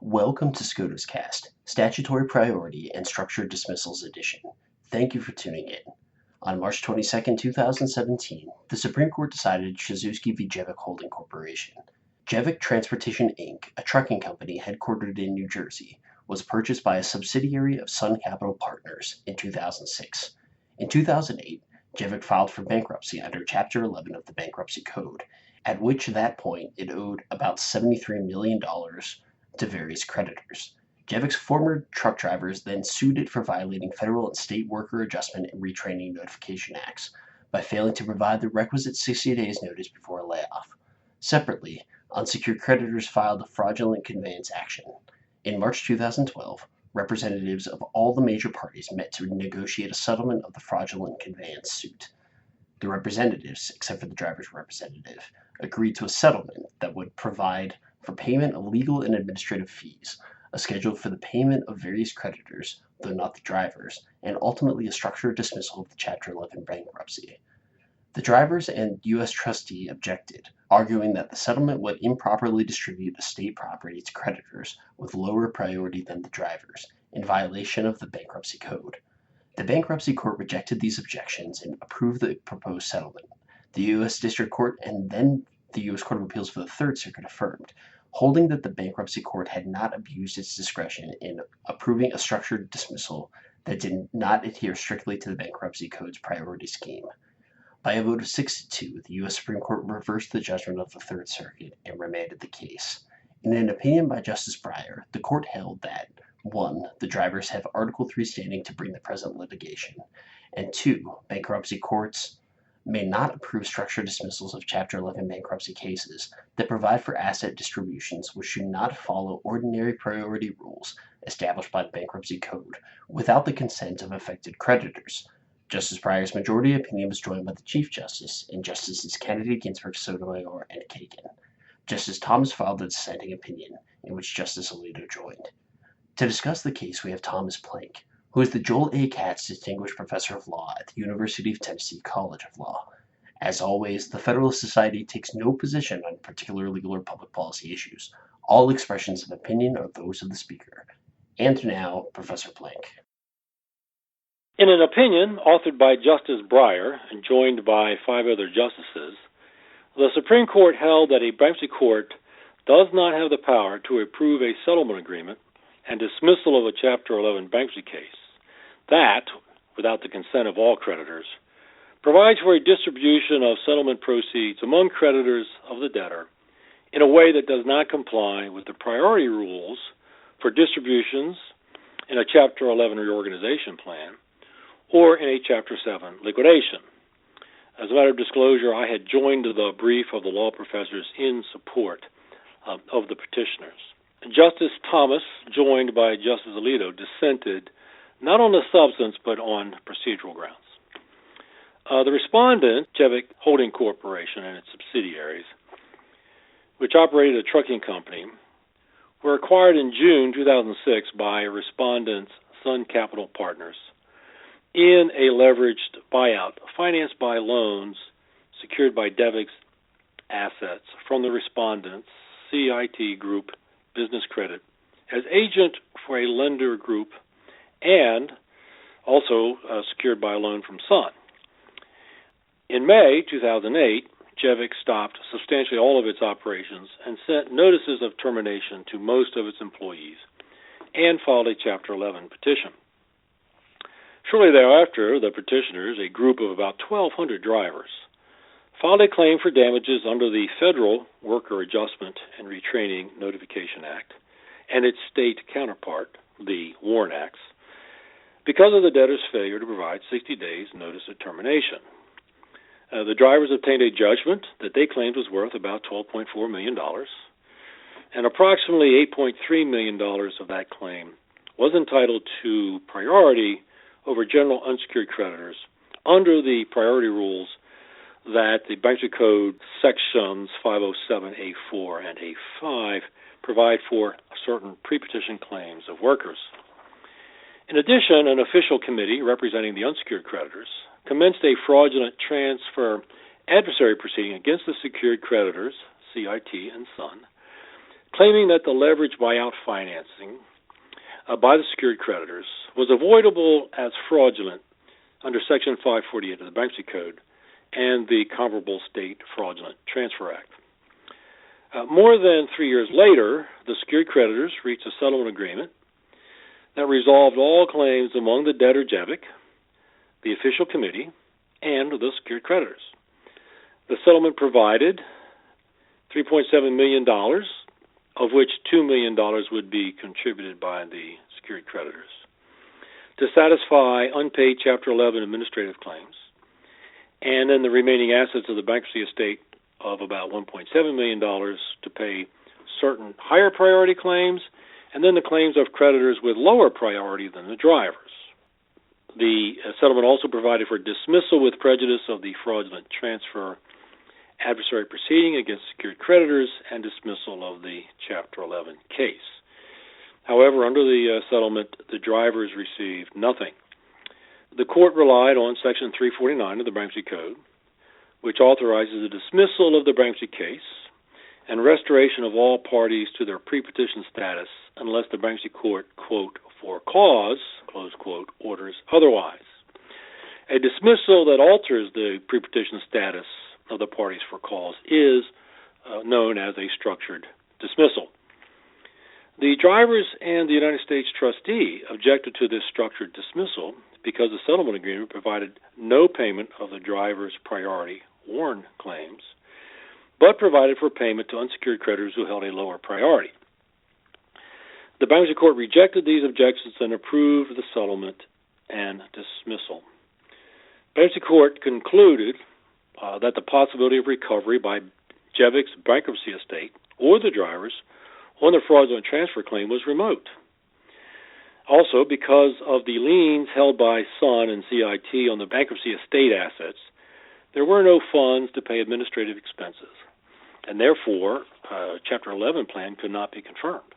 Welcome to SCOTUScast, Statutory Priority and Structured Dismissals Edition. Thank you for tuning in. On March 22, 2017, the Supreme Court decided Czyzewski v. Jevic Holding Corporation. Jevic Transportation, Inc., a trucking company headquartered in New Jersey, was purchased by a subsidiary of Sun Capital Partners in 2006. In 2008, Jevic filed for bankruptcy under Chapter 11 of the Bankruptcy Code, at which that point it owed about $73 million to various creditors. Jevic's former truck drivers then sued it for violating federal and state worker adjustment and retraining notification acts by failing to provide the requisite 60 days notice before a layoff. Separately, unsecured creditors filed a fraudulent conveyance action. In March 2012, representatives of all the major parties met to negotiate a settlement of the fraudulent conveyance suit. The representatives, except for the driver's representative, agreed to a settlement that would provide for payment of legal and administrative fees, a schedule for the payment of various creditors, though not the drivers, and ultimately a structured dismissal of the Chapter 11 bankruptcy. The drivers and U.S. trustee objected, arguing that the settlement would improperly distribute estate property to creditors with lower priority than the drivers, in violation of the Bankruptcy Code. The Bankruptcy Court rejected these objections and approved the proposed settlement. The U.S. District Court and then the U.S. Court of Appeals for the Third Circuit affirmed, holding that the Bankruptcy Court had not abused its discretion in approving a structured dismissal that did not adhere strictly to the Bankruptcy Code's priority scheme. By a vote of 6-2, the U.S. Supreme Court reversed the judgment of the Third Circuit and remanded the case. In an opinion by Justice Breyer, the court held that 1. The drivers have Article III standing to bring the present litigation, and 2. Bankruptcy courts may not approve structured dismissals of Chapter 11 bankruptcy cases that provide for asset distributions which do not follow ordinary priority rules established by the Bankruptcy Code without the consent of affected creditors. Justice Breyer's majority opinion was joined by the Chief Justice and Justices Kennedy, Ginsburg, Sotomayor, and Kagan. Justice Thomas filed a dissenting opinion, in which Justice Alito joined. To discuss the case, we have Thomas Plank, who is the Joel A. Katz Distinguished Professor of Law at the University of Tennessee College of Law. As always, the Federalist Society takes no position on particular legal or public policy issues. All expressions of opinion are those of the speaker. And now, Professor Plank. In an opinion authored by Justice Breyer and joined by 5 other justices, the Supreme Court held that a bankruptcy court does not have the power to approve a settlement agreement and dismissal of a Chapter 11 bankruptcy case that, without the consent of all creditors, provides for a distribution of settlement proceeds among creditors of the debtor in a way that does not comply with the priority rules for distributions in a Chapter 11 reorganization plan or in a Chapter 7 liquidation. As a matter of disclosure, I had joined the brief of the law professors in support of the petitioners. Justice Thomas, joined by Justice Alito, dissented not on the substance but on procedural grounds. The respondent, Jevic Holding Corporation and its subsidiaries, which operated a trucking company, were acquired in June 2006 by respondents Sun Capital Partners in a leveraged buyout financed by loans secured by Jevic's assets from the respondent's CIT Group Business Credit as agent for a lender group and also secured by a loan from Sun. In May 2008, Jevic stopped substantially all of its operations and sent notices of termination to most of its employees and filed a Chapter 11 petition. Shortly thereafter, the petitioners, a group of about 1,200 drivers, filed a claim for damages under the Federal Worker Adjustment and Retraining Notification Act and its state counterpart, the WARN Acts, because of the debtor's failure to provide 60 days notice of termination. The drivers obtained a judgment that they claimed was worth about $12.4 million, and approximately $8.3 million of that claim was entitled to priority over general unsecured creditors under the priority rules that the Bankruptcy Code sections 507A4 and A5 provide for certain pre-petition claims of workers. In addition, an official committee representing the unsecured creditors commenced a fraudulent transfer adversary proceeding against the secured creditors, CIT and Sun, claiming that the leverage buyout financing by the secured creditors was avoidable as fraudulent under Section 548 of the Bankruptcy Code and the Comparable State Fraudulent Transfer Act. More than 3 years later, the secured creditors reached a settlement agreement that resolved all claims among the debtor Jevic, the official committee, and the secured creditors. The settlement provided $3.7 million, of which $2 million would be contributed by the secured creditors, to satisfy unpaid Chapter 11 administrative claims, and then the remaining assets of the bankruptcy estate of about $1.7 million to pay certain higher priority claims, and then the claims of creditors with lower priority than the drivers. The settlement also provided for dismissal with prejudice of the fraudulent transfer adversary proceeding against secured creditors and dismissal of the Chapter 11 case. However, under the settlement, the drivers received nothing. The court relied on Section 349 of the Bankruptcy Code, which authorizes the dismissal of the bankruptcy case and restoration of all parties to their pre-petition status unless the bankruptcy court, quote, for cause, close quote, orders otherwise. A dismissal that alters the pre-petition status of the parties for cause is known as a structured dismissal. The drivers and the United States trustee objected to this structured dismissal because the settlement agreement provided no payment of the drivers' priority warrant claims, but provided for payment to unsecured creditors who held a lower priority. The bankruptcy court rejected these objections and approved the settlement and dismissal. The bankruptcy court concluded that the possibility of recovery by Jevic's bankruptcy estate or the drivers on the fraudulent transfer claim was remote. Also, because of the liens held by Sun and CIT on the bankruptcy estate assets, there were no funds to pay administrative expenses, and therefore, Chapter 11 plan could not be confirmed.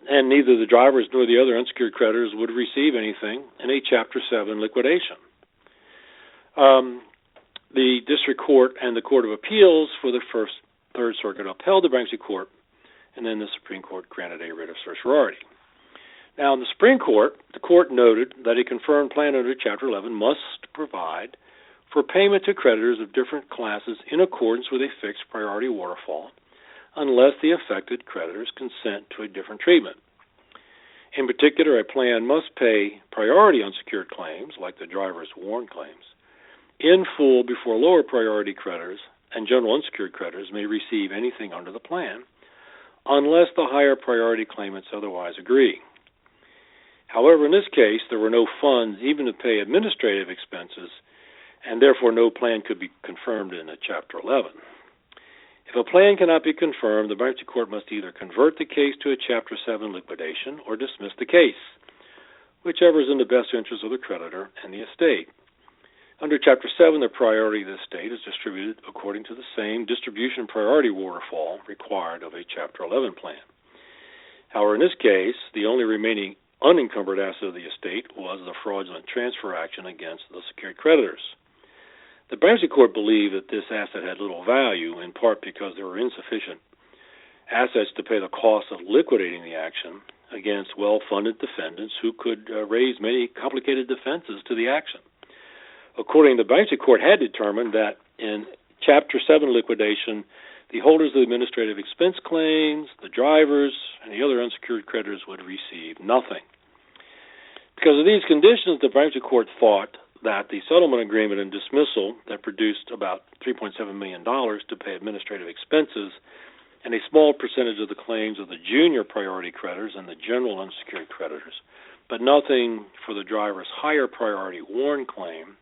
And neither the drivers nor the other unsecured creditors would receive anything in a Chapter 7 liquidation. The District Court and the Court of Appeals for the Third Circuit upheld the bankruptcy court, and then the Supreme Court granted a writ of certiorari. Now, in the Supreme Court, the court noted that a confirmed plan under Chapter 11 must provide for payment to creditors of different classes in accordance with a fixed priority waterfall, unless the affected creditors consent to a different treatment. In particular, a plan must pay priority unsecured claims, like the driver's warrant claims, in full before lower priority creditors and general unsecured creditors may receive anything under the plan, unless the higher priority claimants otherwise agree. However, in this case, there were no funds even to pay administrative expenses, and therefore no plan could be confirmed in Chapter 11. If a plan cannot be confirmed, the bankruptcy court must either convert the case to a Chapter 7 liquidation or dismiss the case, whichever is in the best interest of the creditor and the estate. Under Chapter 7, the priority of the estate is distributed according to the same distribution priority waterfall required of a Chapter 11 plan. However, in this case, the only remaining unencumbered asset of the estate was the fraudulent transfer action against the secured creditors. The bankruptcy court believed that this asset had little value, in part because there were insufficient assets to pay the cost of liquidating the action against well-funded defendants who could raise many complicated defenses to the action. According, the bankruptcy court had determined that in Chapter 7 liquidation, the holders of administrative expense claims, the drivers, and the other unsecured creditors would receive nothing. Because of these conditions, the bankruptcy court thought that the settlement agreement and dismissal that produced about $3.7 million to pay administrative expenses and a small percentage of the claims of the junior priority creditors and the general unsecured creditors, but nothing for the driver's higher priority warrant claim,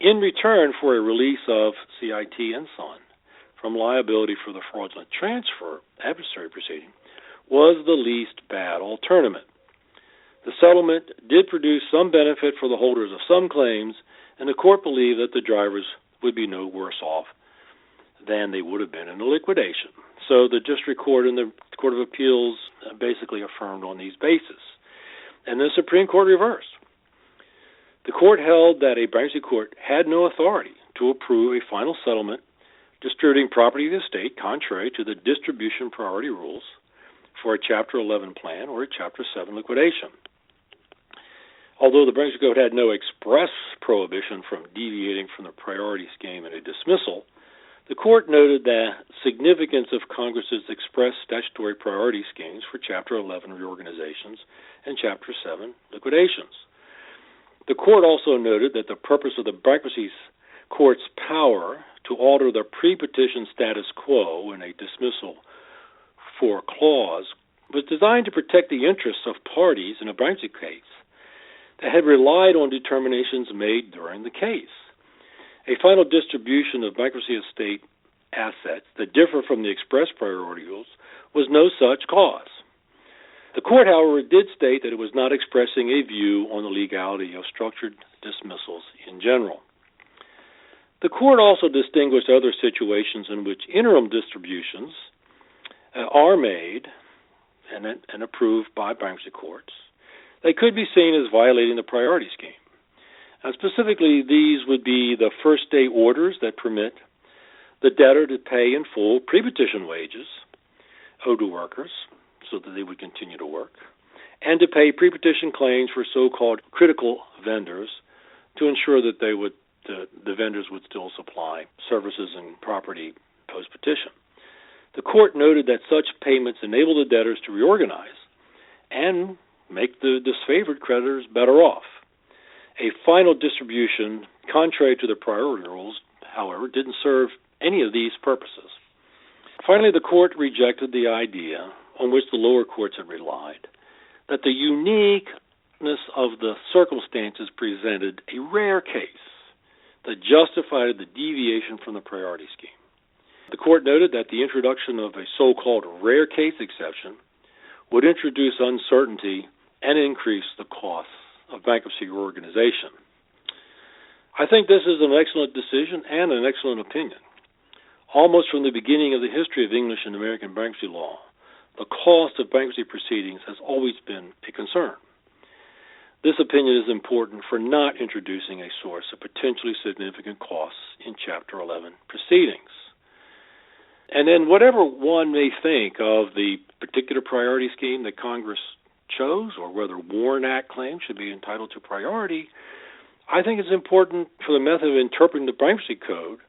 in return for a release of CIT and Sun from liability for the fraudulent transfer adversary proceeding, was the least bad alternative. The settlement did produce some benefit for the holders of some claims, and the court believed that the drivers would be no worse off than they would have been in a liquidation. So the District Court and the Court of Appeals basically affirmed on these bases. And the Supreme Court reversed. The court held that a bankruptcy court had no authority to approve a final settlement distributing property of the estate contrary to the distribution priority rules for a Chapter 11 plan or a Chapter 7 liquidation. Although the bankruptcy code had no express prohibition from deviating from the priority scheme in a dismissal, the court noted the significance of Congress's express statutory priority schemes for Chapter 11 reorganizations and Chapter 7 liquidations. The court also noted that the purpose of the bankruptcy court's power to alter the pre-petition status quo in a dismissal for clause was designed to protect the interests of parties in a bankruptcy case that had relied on determinations made during the case. A final distribution of bankruptcy estate assets that differ from the express priority rules was no such cause. The court, however, did state that it was not expressing a view on the legality of structured dismissals in general. The court also distinguished other situations in which interim distributions are made and approved by bankruptcy courts. They could be seen as violating the priority scheme. Specifically, these would be the first day orders that permit the debtor to pay in full pre-petition wages owed to workers so that they would continue to work, and to pay pre-petition claims for so-called critical vendors to ensure that the vendors would still supply services and property post-petition. The court noted that such payments enable the debtors to reorganize and make the disfavored creditors better off. A final distribution, contrary to the priority rules, however, didn't serve any of these purposes. Finally, the court rejected the idea on which the lower courts had relied, that the uniqueness of the circumstances presented a rare case that justified the deviation from the priority scheme. The court noted that the introduction of a so-called rare case exception would introduce uncertainty and increase the costs of bankruptcy reorganization. I think this is an excellent decision and an excellent opinion. Almost from the beginning of the history of English and American bankruptcy law, the cost of bankruptcy proceedings has always been a concern. This opinion is important for not introducing a source of potentially significant costs in Chapter 11 proceedings. And then whatever one may think of the particular priority scheme that Congress chose, or whether Warren Act claims should be entitled to priority, I think it's important for the method of interpreting the bankruptcy code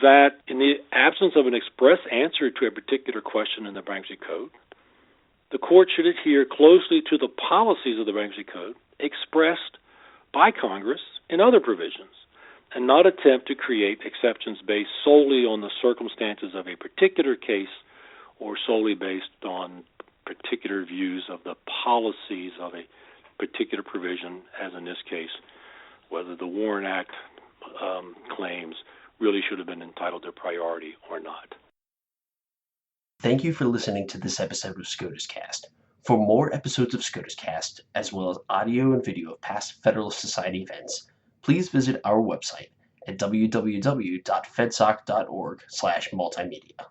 that in the absence of an express answer to a particular question in the bankruptcy code, the court should adhere closely to the policies of the bankruptcy code expressed by Congress in other provisions, and not attempt to create exceptions based solely on the circumstances of a particular case or solely based on particular views of the policies of a particular provision, as in this case, whether the Warren Act claims really should have been entitled to priority or not. Thank you for listening to this episode of SCOTUScast. For more episodes of SCOTUScast, as well as audio and video of past Federalist Society events, please visit our website at www.fedsoc.org/multimedia.